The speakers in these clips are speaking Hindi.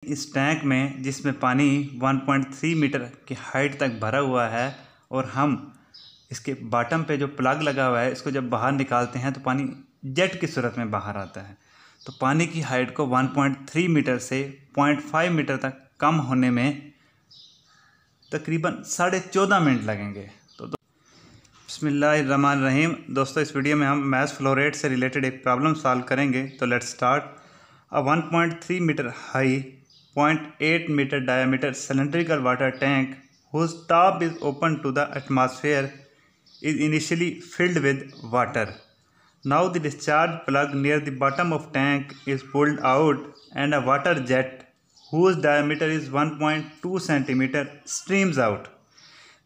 इस टैंक में जिसमें पानी 1.3 मीटर की हाइट तक भरा हुआ है और हम इसके बॉटम पे जो प्लग लगा हुआ है इसको जब बाहर निकालते हैं तो पानी जेट की सूरत में बाहर आता है। तो पानी की हाइट को 1.3 मीटर से 0.5 मीटर तक कम होने में तकरीबन 14.5 मिनट लगेंगे। तो बिस्मिल्लाहिर्रहमानिर्रहीम दोस्तों, इस वीडियो में हम मैथ्स फ्लो रेट से रिलेटेड एक प्रॉब्लम सॉल्व करेंगे। तो let's start. A 1.3 metre high 0.8 meter diameter cylindrical water tank whose top is open to the atmosphere is initially filled with water. Now the discharge plug near the bottom of tank is pulled out and a water jet whose diameter is 1.2 centimeter streams out.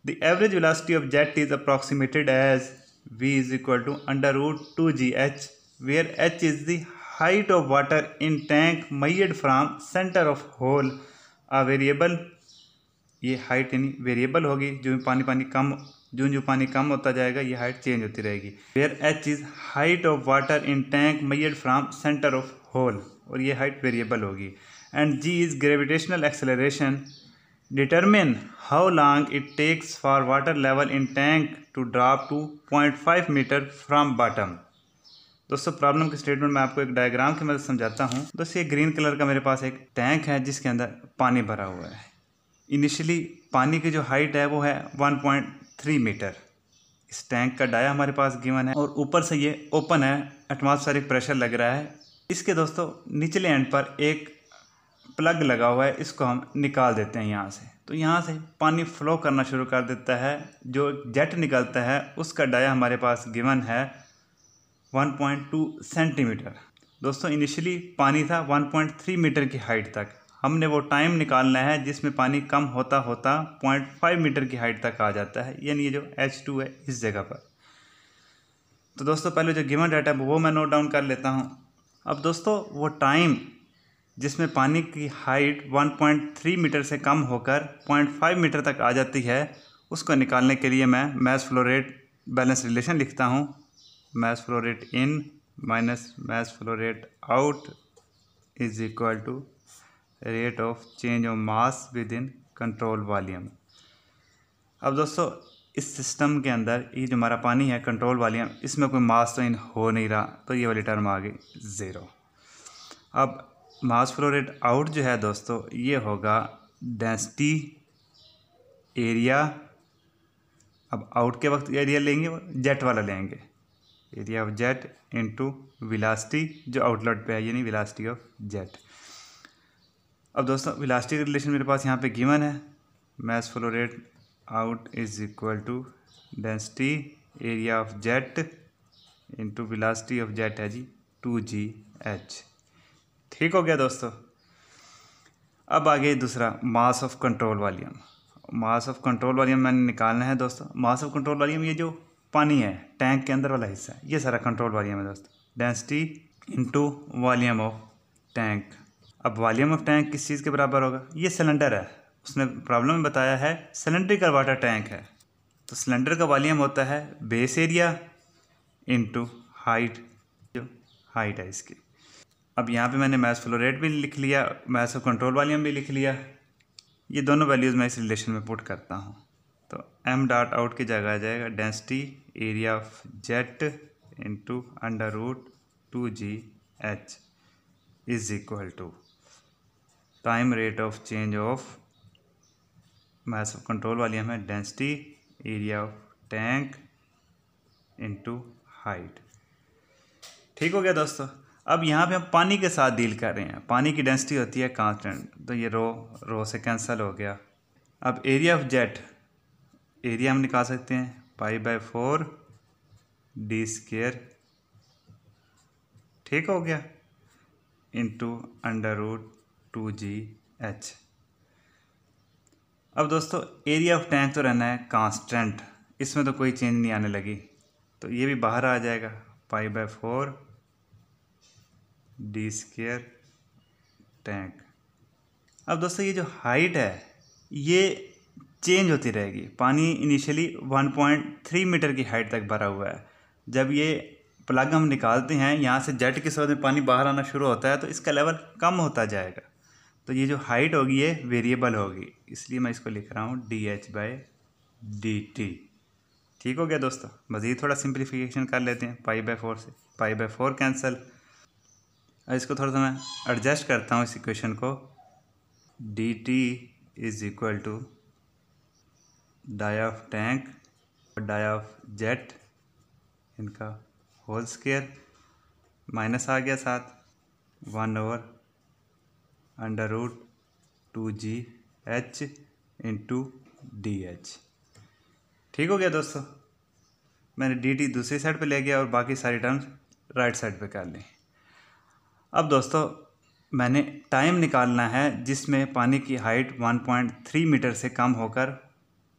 The average velocity of jet is approximated as v is equal to under root 2gh, where h is the height of water in tank measured from center of hole. a variable, ये हाइट यानी वेरिएबल होगी, जो पानी कम होता जाएगा ये हाइट चेंज होती रहेगी। Where h is height of water in tank measured from centre of hole, और ये हाइट वेरिएबल होगी। And g is gravitational acceleration. Determine how long it takes for water level in tank to drop to 0.5 metre from bottom. दोस्तों, प्रॉब्लम के स्टेटमेंट में आपको एक डायग्राम की मदद समझाता हूँ। दोस्तों, ये ग्रीन कलर का मेरे पास एक टैंक है जिसके अंदर पानी भरा हुआ है। इनिशियली पानी की जो हाइट है वो है 1.3 मीटर। इस टैंक का डाया हमारे पास गिवन है और ऊपर से ये ओपन है, एटमॉस्फेरिक प्रेशर लग रहा है। इसके दोस्तों निचले एंड पर एक प्लग लगा हुआ है, इसको हम निकाल देते हैं यहाँ से। तो यहाँ से पानी फ्लो करना शुरू कर देता है। जो जेट निकलता है उसका डाया हमारे पास गिवन है 1.2 सेंटीमीटर। दोस्तों, इनिशियली पानी था 1.3 मीटर की हाइट तक। हमने वो टाइम निकालना है जिसमें पानी कम होता होता 0.5 मीटर की हाइट तक आ जाता है, यानी ये जो H2 है इस जगह पर। तो दोस्तों, पहले जो गिवन डाटा है वो मैं नोट डाउन कर लेता हूँ। अब दोस्तों, वो टाइम जिसमें पानी की हाइट 1.3 मीटर से कम होकर 0.5 मीटर तक आ जाती है, उसको निकालने के लिए मैं mass flow rate balance relation लिखता हूँ। Mass flow rate in minus mass flow rate out is equal to rate of change of mass within control volume. अब दोस्तों, इस सिस्टम के अंदर ये जो हमारा पानी है कंट्रोल वॉल्यूम, इसमें कोई मास तो इन हो नहीं रहा, तो ये वाली टर्म आ गई 0। अब मास फ्लो रेट आउट जो है दोस्तों, ये होगा डेंसिटी एरिया। अब आउट के वक्त एरिया लेंगे जेट वाला लेंगे, area of jet into velocity जो आउटलेट पे है, यानी वेलोसिटी ऑफ जेट। अब दोस्तों, वेलोसिटी का रिलेशन मेरे पास यहाँ पे गिवन है। Mass flow rate out is equal to density area of jet into velocity of jet है जी 2gh। ठीक हो गया दोस्तों। अब आगे दूसरा mass of control volume. Mass of control volume मैंने निकालना है दोस्तों। मास ऑफ कंट्रोल वॉल्यूम ये जो पानी है टैंक के अंदर वाला हिस्सा, ये सारा कंट्रोल वॉल्यूम है दोस्तों। Density into volume of tank. अब वॉल्यूम ऑफ टैंक किस चीज़ के बराबर होगा? ये सिलेंडर है, उसने प्रॉब्लम में बताया है सिलेंड्रिकल वाटर टैंक है। तो सिलेंडर का वॉल्यूम होता है बेस एरिया इनटू हाइट, जो हाइट है इसकी। अब यहाँ पे मैंने मैथ्स फ्लो रेट भी लिख लिया, मैथ्स ऑफ कंट्रोल वॉल्यूम भी लिख लिया। ये दोनों वैल्यूज़ मैं इस रिलेशन में पुट करता हूँ। तो m डॉट आउट की जगह आ जाएगा density area of jet into under root 2gh is equal to time rate of change of mass of control volume है density area of tank into height. ठीक हो गया दोस्तों। अब यहाँ पे हम पानी के साथ डील कर रहे हैं। पानी की डेंसिटी होती है कांस्टेंट, तो ये रो से कैंसिल हो गया। अब एरिया ऑफ जेट, एरिया हम निकाल सकते हैं π/4 d²। ठीक हो गया, इंटू अंडर रूट 2gh। अब दोस्तों, एरिया ऑफ टैंक तो रहना है कांस्टेंट, इसमें तो कोई चेंज नहीं आने लगी, तो ये भी बाहर आ जाएगा π/4 d² टैंक। अब दोस्तों, ये जो हाइट है ये चेंज होती रहेगी। पानी इनिशियली 1.3 मीटर की हाइट तक भरा हुआ है। जब ये प्लग हम निकालते हैं यहाँ से जेट के साथ में पानी बाहर आना शुरू होता है तो इसका लेवल कम होता जाएगा। तो ये जो हाइट होगी ये वेरिएबल होगी, इसलिए मैं इसको लिख रहा हूँ dh/dt। ठीक हो गया दोस्तों। मज़ीद थोड़ा सिंप्लीफिकेशन कर लेते हैं, π/4 से π/4 कैंसिल। अब इसको थोड़ा सा मैं एडजस्ट करता हूँ इस इक्वेशन को। dt is equal to dia of tank और डाई ऑफ जेट इनका होल स्क्वायर, माइनस आ गया साथ 1/√2gh इंटू DH। ठीक हो गया दोस्तों। मैंने dt दूसरी साइड पे ले गया और बाकी सारी टर्म्स राइट साइड पे कर ली। अब दोस्तों मैंने टाइम निकालना है जिसमें पानी की हाइट 1.3 मीटर से कम होकर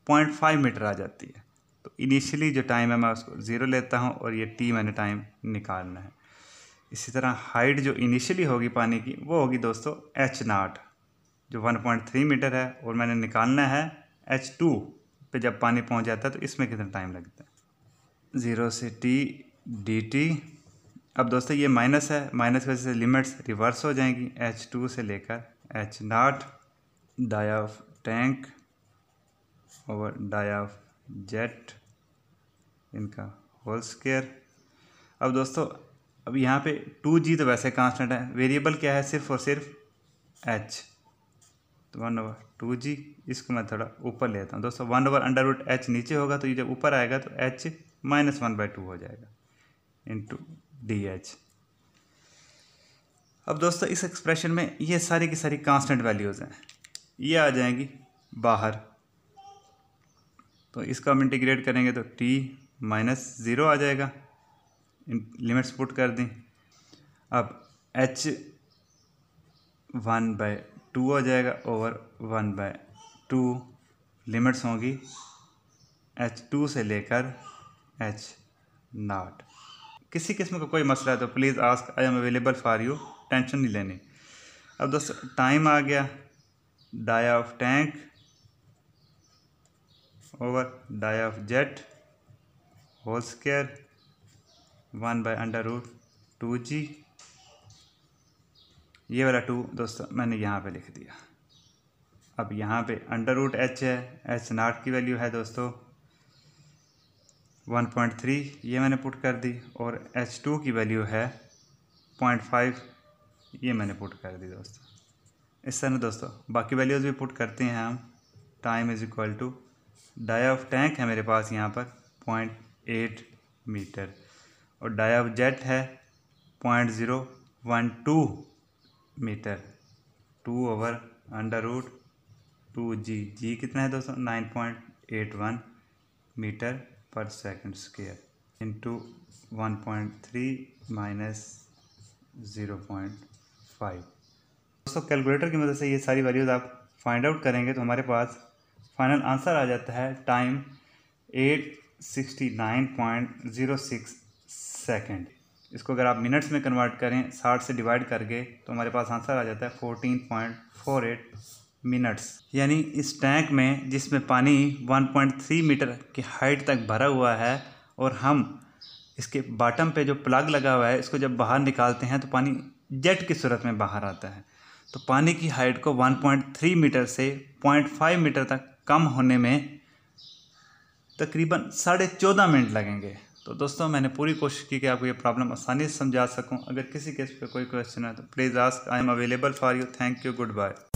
0.5 मीटर आ जाती है। तो इनिशियली जो टाइम है मैं उसको 0 लेता हूँ और ये t मैंने टाइम निकालना है। इसी तरह हाइट जो इनिशियली होगी पानी की वो होगी दोस्तों h0 जो 1.3 मीटर है, और मैंने निकालना है h2 पे जब पानी पहुँच जाता है तो इसमें कितना टाइम लगता है। 0 से t dt। अब दोस्तों ये माइनस है, माइनस की वजह से लिमिट्स रिवर्स हो जाएंगी, h2 से लेकर h0 dia of tank over dia of jet इनका होल स्क्वायर। अब दोस्तों अब यहाँ पे 2g तो वैसे कांस्टेंट है, वेरिएबल क्या है सिर्फ और सिर्फ h, तो 1/2g। इसको मैं थोड़ा ऊपर लेता हूँ दोस्तों, 1/√h नीचे होगा तो ये जब ऊपर आएगा तो h -1/2 हो जाएगा इंटू DH। अब दोस्तों इस एक्सप्रेशन में ये सारी की सारी कांस्टेंट वैल्यूज़ हैं, ये आ जाएंगी बाहर, तो इसका हम इंटीग्रेट करेंगे तो t -0 आ जाएगा। लिमिट्स पुट कर दी। अब h 1/2 हो जाएगा ओवर 1/2, लिमिट्स होंगी h2 से लेकर h0। किसी किस्म का कोई मसला है तो please ask, I am available for you, tension नहीं लेनी। अब दोस्तों टाइम आ गया, dia of tank over dia of jet whole square 1/√2g। ये वाला 2 दोस्तों मैंने यहाँ पे लिख दिया। अब यहाँ पे √h है, h0 की वैल्यू है दोस्तों 1.3, ये मैंने पुट कर दी, और h2 की वैल्यू है 0.5, ये मैंने पुट कर दी दोस्तों। इस तरह दोस्तों बाकी वैल्यूज़ भी पुट करते हैं हम। Time is equal to dia of tank है मेरे पास यहाँ पर 0.8 मीटर, और डाई ऑफ जेट है 0.012 मीटर, 2/√2g। जी कितना है दोस्तों 9.81 मीटर पर सेकंड स्क्वायर इंटू 1.3 माइनस 0.5। दोस्तों कैलकुलेटर की मदद से ये सारी वैल्यूज़ आप फाइंड आउट करेंगे तो हमारे पास फाइनल आंसर आ जाता है टाइम 869.06 सेकेंड। इसको अगर आप मिनट्स में कन्वर्ट करें 60 से डिवाइड करके तो हमारे पास आंसर आ जाता है 14.48 मिनट्स। यानी इस टैंक में जिसमें पानी 1.3 मीटर की हाइट तक भरा हुआ है, और हम इसके बॉटम पे जो प्लग लगा हुआ है इसको जब बाहर निकालते हैं तो पानी जेट की सूरत में बाहर आता है। तो पानी की हाइट को 1.3 मीटर से 0.5 मीटर तक कम होने में तकरीबन 14.5 मिनट लगेंगे। तो दोस्तों मैंने पूरी कोशिश की कि आपको ये प्रॉब्लम आसानी से समझा सकूं। अगर किसी केस पे कोई क्वेश्चन है तो please ask, I am available for you. Thank you, good bye.